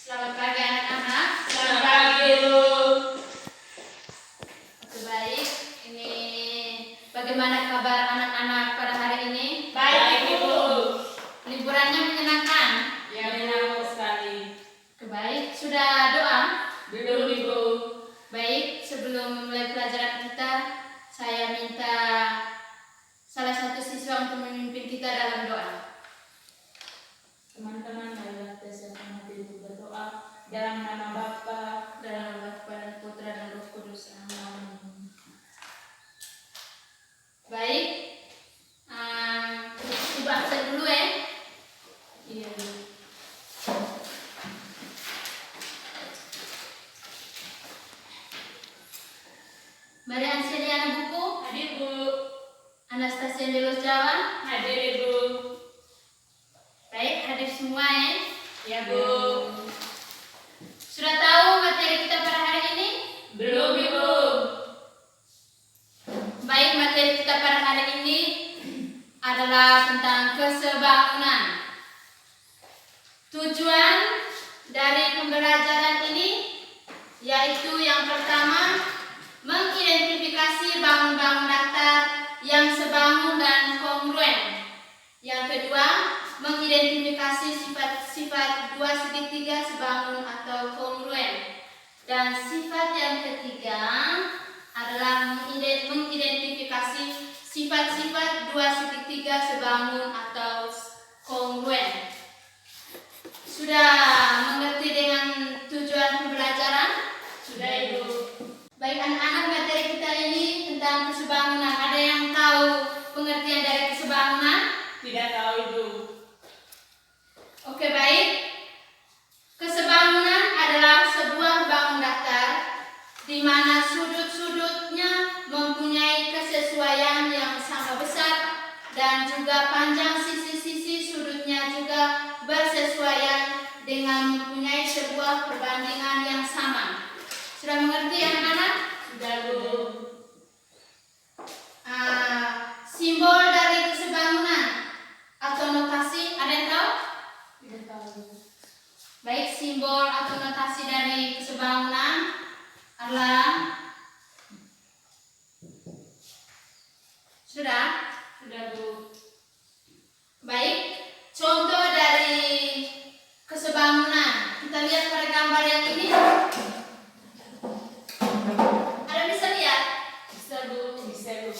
Selamat pagi anak-anak. Selamat pagi, Ibu. Oke, baik. Ini bagaimana kabar anak-anak pada hari ini? Baik, Ibu. Liburannya menyenangkan? Ya, menyenangkan sekali. Oke, baik. Sudah doa? Belum, Ibu. Baik, sebelum memulai pelajaran kita, saya minta salah satu siswa untuk memimpin kita dalam doa. Teman-teman, marilah kita siapkan hati untuk berdoa dalam nama Bapa, Dalam nama Bapa dan Putra dan Roh Kudus. Amin. Baik. Ibu absen dulu ya. Iya, Ibu. Mari Anseliana buku. Hadir, Bu. Anastasia Delos Jawa. Hadir, Ibu. Baik, hadir semua ya. Ya, Bu. Sudah tahu materi kita pada hari ini? Belum, Ibu. Baik, materi kita pada hari ini adalah tentang kesebangunan. Tujuan dari pembelajaran ini yaitu yang pertama, mengidentifikasi bangun-bangun datar yang sebangun dan kongruen. Yang kedua, mengidentifikasi sifat-sifat dua segitiga sebangun atau kongruen. Dan sifat yang ketiga adalah mengidentifikasi sifat-sifat dua segitiga sebangun atau kongruen. Sudah mengerti dengan tujuan pembelajaran? Sudah, Ibu. Baik anak-anak, materi kita ini tentang kesebangunan. Ada yang tahu pengertian dari kesebangunan? Tidak tahu, Ibu. Oke, baik. Kesebangunan adalah sebuah bangun datar di mana sudut-sudutnya mempunyai kesesuaian yang sama besar dan juga panjang sisi-sisi sudutnya juga bersesuaian dengan mempunyai sebuah perbandingan yang sama. Sudah mengerti anak-anak? Sudah, Bu. Simbol dari kesebangunan atau notasi, ada yang tahu? Tidak tahu, Ibu. Baik, simbol atau notasi dari kesebangunan adalah sudah? Sudah, Bu. Baik, contoh dari kesebangunan. Kita lihat pada gambar yang ini. Ada bisa lihat? Bisa, Bu. Bisa, Bu.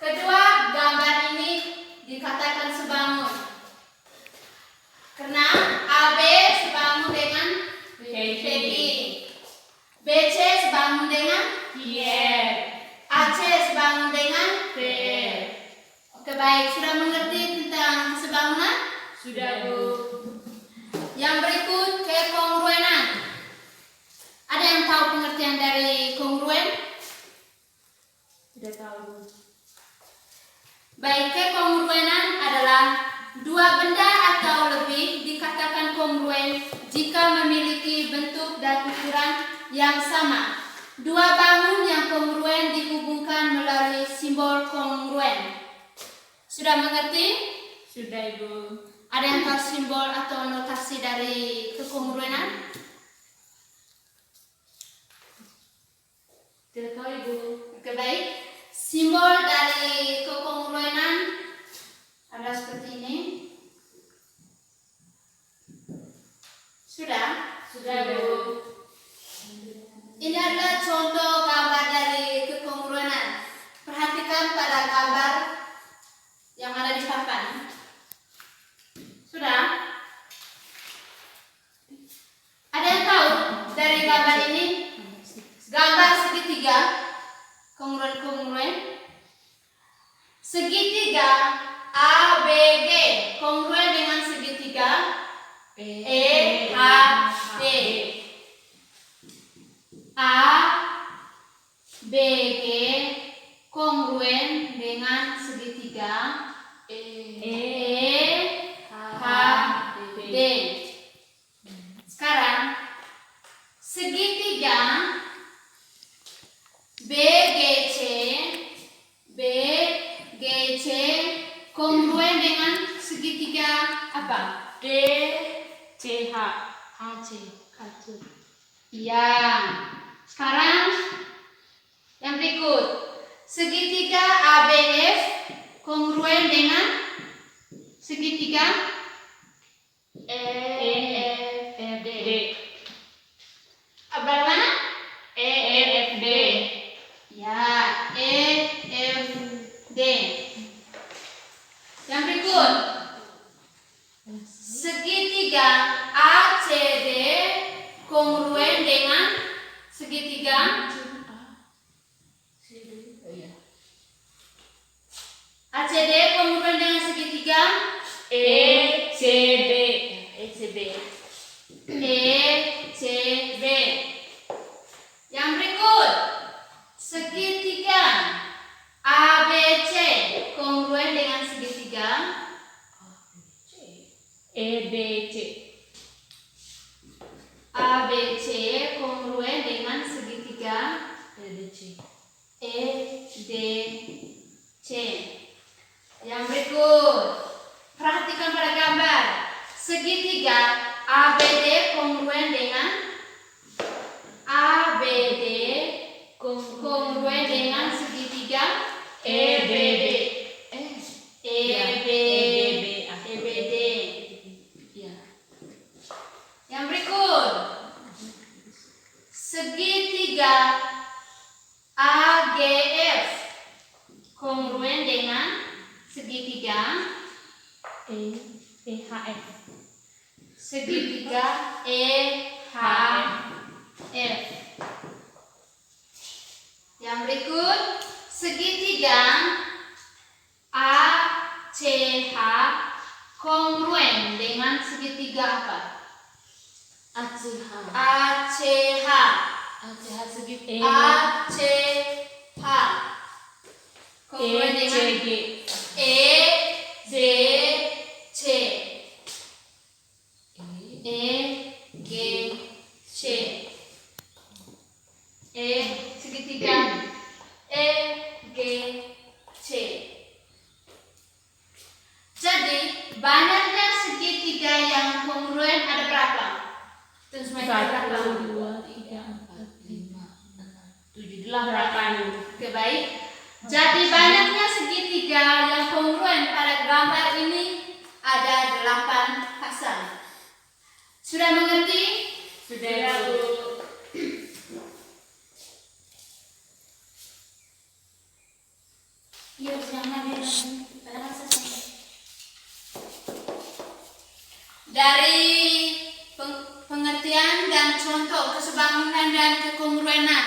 Kedua, gambar ini dikatakan sebangun. Karena AB sebangun dengan PG. BC sebangun dengan Hier. AC sebangun dengan Ter. Oke, baik, sudah mengerti tentang kesebangunan? Sudah, Bu. Yang berikut kekongruenan. Ada yang tahu pengertian dari kongruen? Tidak tahu, Bu. Baik, kekongruenan adalah dua benda atau lebih dikatakan kongruen jika memiliki bentuk dan ukuran yang sama. Dua bangun yang kongruen dihubungkan melalui simbol kongruen. Sudah mengerti? Sudah, Ibu. Ada yang tahu simbol atau notasi dari kekongruenan? Tidak tahu, Ibu. Oke, baik. Simbol dari kekongruenan adalah seperti ini. Sudah? Sudah, Bu. Ini adalah contoh gambar dari kekongruenan. Perhatikan pada gambar yang ada di papan. Sudah? Ada yang tahu dari gambar ini? Gambar segitiga, kongruen. Segitiga ABG, kongruen dengan segitiga EHD. ABG kongruen dengan segitiga EHD. Sekarang segitiga BGC kongruen dengan segitiga apa? D CH. HC. Ya. Sekarang yang berikut. Segitiga ABF kongruen dengan segitiga EFD. Bagaimana? EFD. Ya, EFD. Yang berikut. Segitiga ACD kongruen dengan segitiga ACD kongruen dengan segitiga ECB. ECB. ECB. Yang berikut. Segitiga ABC kongruen dengan segitiga EDC. ABC kongruen dengan segitiga EDC. EDC. Yang berikut. Perhatikan pada gambar. Segitiga ABD kongruen dengan ABD kongruen dengan segitiga EBD. EBD. Ya. Yang berikut. Segitiga AGF kongruen dengan segitiga EHF. segitiga EHF. Yang berikut. Segitiga ACH kongruen dengan segitiga apa? ACH. ACH. ACH segitiga. ACH kongruen dengan ECG. EJC. Segitiga EGC. Jadi banyaknya segitiga yang kongruen ada berapa? Terus mereka berapa? 1, 2, 3, 4, 5, 6, 7, 8. Oke, baik. Jadi banyaknya segitiga yang kongruen pada gambar ini ada 8 pasang. Sudah mengerti? Sudah, Bu. Iya, jangan dari pengertian dan contoh kesebangunan dan kekongruenan,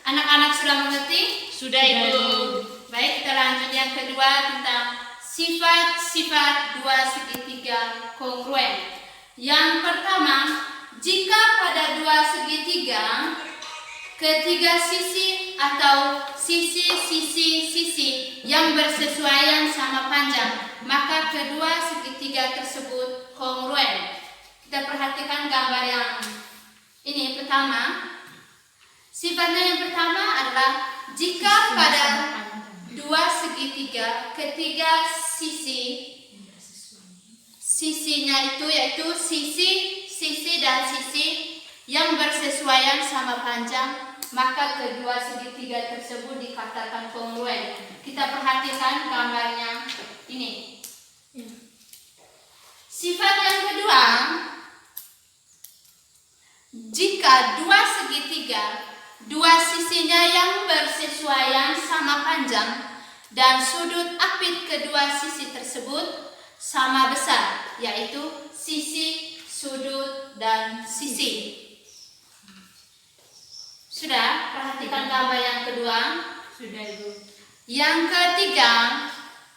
anak-anak sudah mengerti? Sudah, Ibu. Baik, kita lanjut yang kedua tentang sifat-sifat dua segitiga kongruen. Yang pertama, jika pada dua segitiga ketiga sisi atau sisi-sisi yang bersesuaian sama panjang, maka kedua segitiga tersebut kongruen. Kita perhatikan gambar yang ini pertama. Sifatnya yang pertama adalah jika pada dua segitiga ketiga sisinya itu yaitu sisi dan sisi yang bersesuaian sama panjang, maka kedua segitiga tersebut dikatakan kongruen. Kita perhatikan gambarnya ini. Sifat yang kedua, jika dua segitiga dua sisinya yang bersesuaian sama panjang dan sudut apit kedua sisi tersebut sama besar, yaitu sisi, sudut, dan sisi. Sudah, perhatikan gambar yang kedua. Sudah, Ibu. Yang ketiga,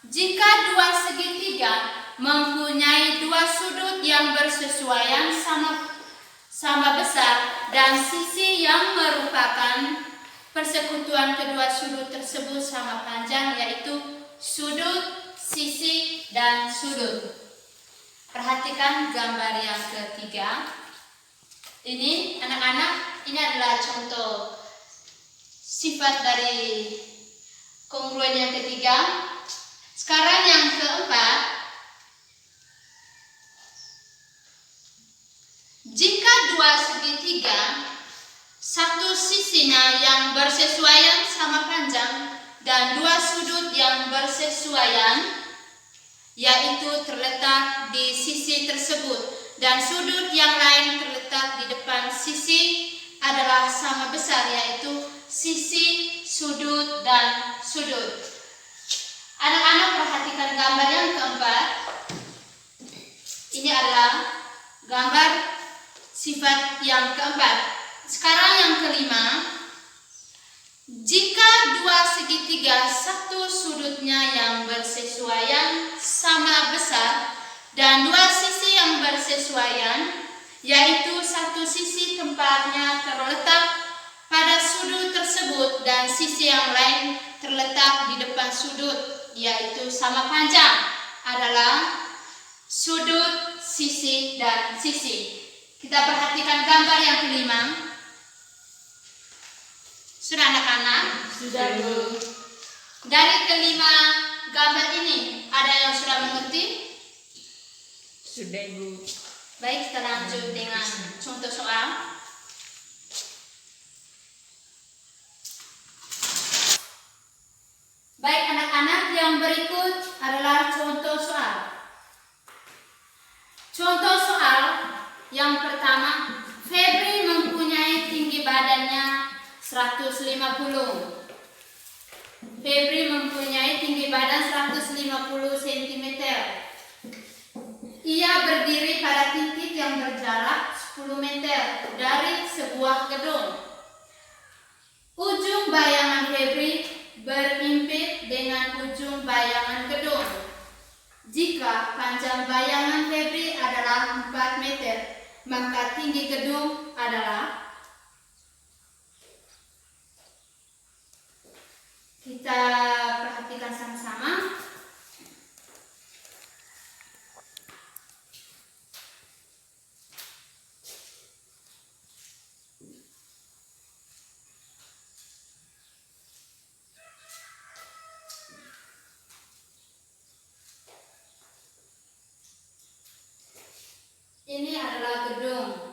jika dua segitiga mempunyai dua sudut yang bersesuaian sama besar dan sisi yang merupakan persekutuan kedua sudut tersebut sama panjang, yaitu sudut, sisi, dan sudut. Perhatikan gambar yang ketiga. Ini anak-anak, ini adalah contoh sifat dari kongruen yang ketiga. Sekarang yang keempat. Jika dua segitiga, satu sisinya yang bersesuaian sama panjang dan dua sudut yang bersesuaian, yaitu terletak di sisi tersebut, dan sudut yang lain terletak di depan sisi adalah sama besar, yaitu sisi, sudut, dan sudut. Anak-anak perhatikan gambar yang keempat. Ini adalah gambar sifat yang keempat. Sekarang yang kelima. Jika dua segitiga, satu sudutnya yang bersesuaian sama besar dan dua sisi yang bersesuaian, yaitu satu sisi tempatnya terletak pada sudut tersebut dan sisi yang lain terletak di depan sudut, yaitu sama panjang, adalah sudut, sisi, dan sisi. Kita perhatikan gambar yang kelima. Sudah anak-anak? Sudah, Bu. Dari kelima gambar ini, ada yang sudah mengerti? Sudah, Bu. Baik, kita lanjut dengan contoh soal. Baik anak-anak, yang berikut adalah contoh soal. Contoh soal yang pertama, Febri mempunyai tinggi badannya 150. Febri mempunyai tinggi badan 150 cm. Ia berdiri pada titik yang berjarak 10 meter dari sebuah gedung. Ujung bayangan Febri berimpit dengan ujung bayangan gedung. Jika panjang bayangan Febri adalah 4 meter, maka tinggi gedung adalah. Kita perhatikan sama-sama. Ini adalah gedung.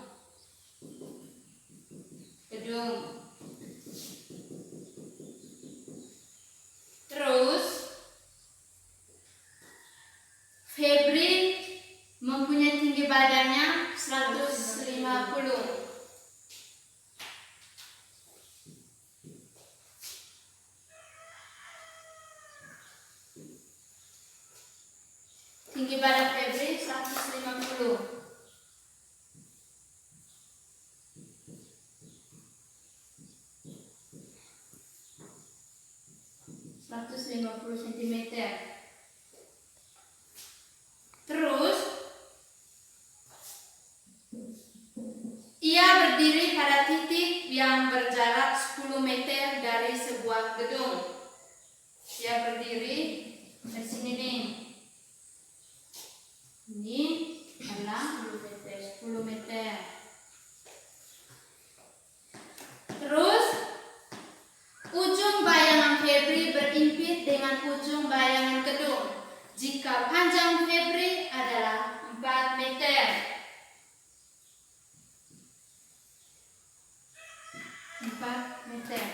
Terus Febri mempunyai tinggi badannya 150. Tinggi badan Febri 150. cm. Terus ia berdiri pada titik yang berjarak 10 meter dari sebuah gedung. Ia berdiri di sini nih. Ini adalah 10 meter. Terus ujung bayangan Febri berimpit dengan ujung bayangan gedung. Jika panjang Febri adalah 4 meter. 4 meter.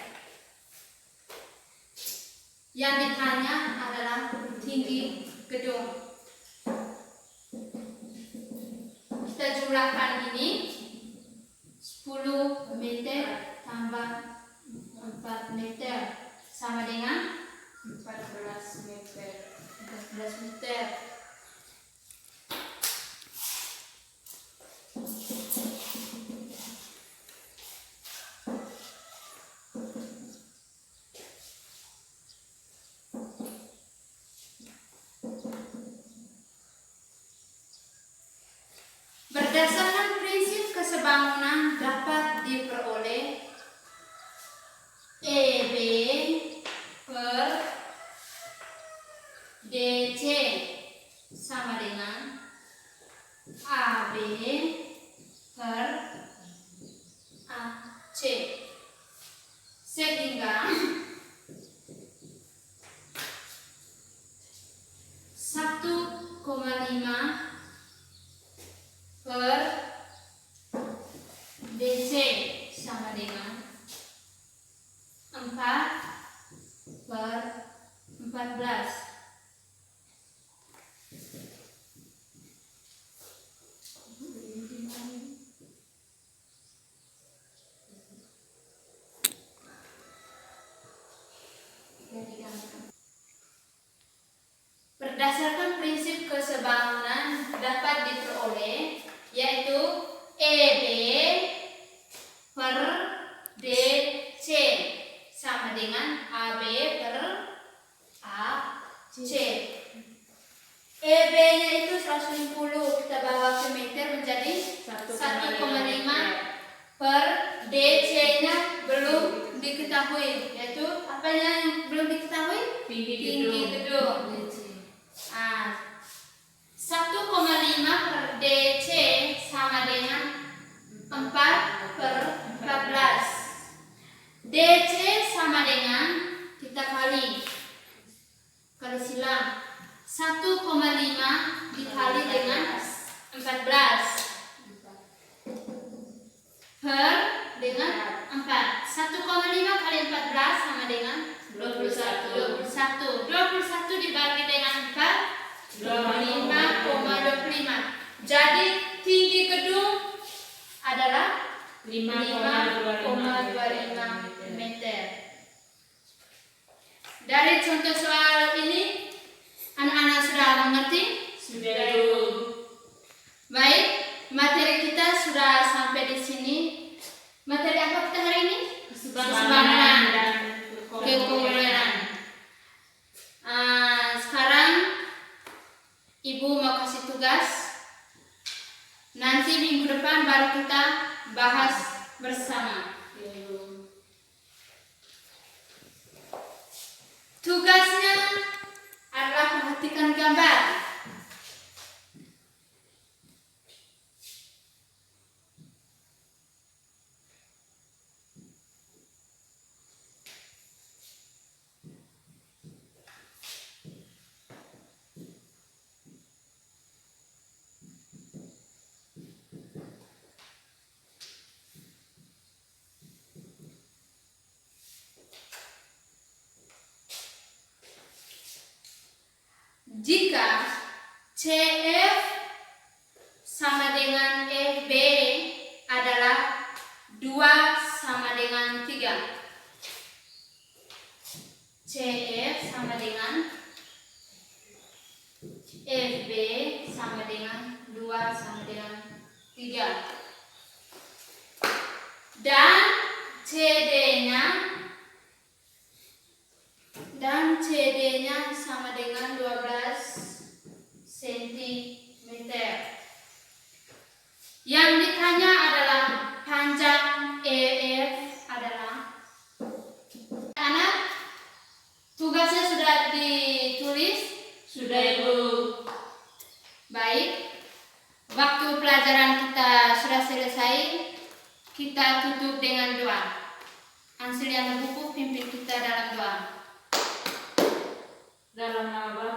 Yang ditanya adalah tinggi gedung. Kita jumlahkan ini. 10 meter tambah 4 meter sama dengan 14 meter. 14 meter. Berdasarkan prinsip kesebangunan dapat diperoleh EB per DC sama dengan AB per AC, sehingga 1,5 per 4/14. DC sama dengan, kita kali silang, 1,5 dikali dengan 14 per dengan 4. 1,5 kali 14 sama dengan 21. 21 dibagi dengan 4, 25,25. Jadi tinggi gedung adalah 5,25 meter. Dari contoh soal ini, anak-anak sudah mengerti? Sudah, Bu. Baik, materi kita sudah sampai di sini. Materi apa kita hari ini? Keseimbangan dan kekompakan. Sekarang Ibu mau kasih tugas. Nanti minggu depan baru kita bahas bersama. Tugasnya adalah perhatikan gambar. Jika CF sama dengan FB adalah 2 sama dengan 3. CF sama dengan FB sama dengan 2 sama dengan 3. Dan CD-nya sama dengan 12 cm. Yang ditanya adalah panjang EF adalah. Anak, tugasnya sudah ditulis? Sudah, Ibu. Baik. Waktu pelajaran kita sudah selesai. Kita tutup dengan doa. Ansel yang buku pimpin kita dalam doa. Dalam nama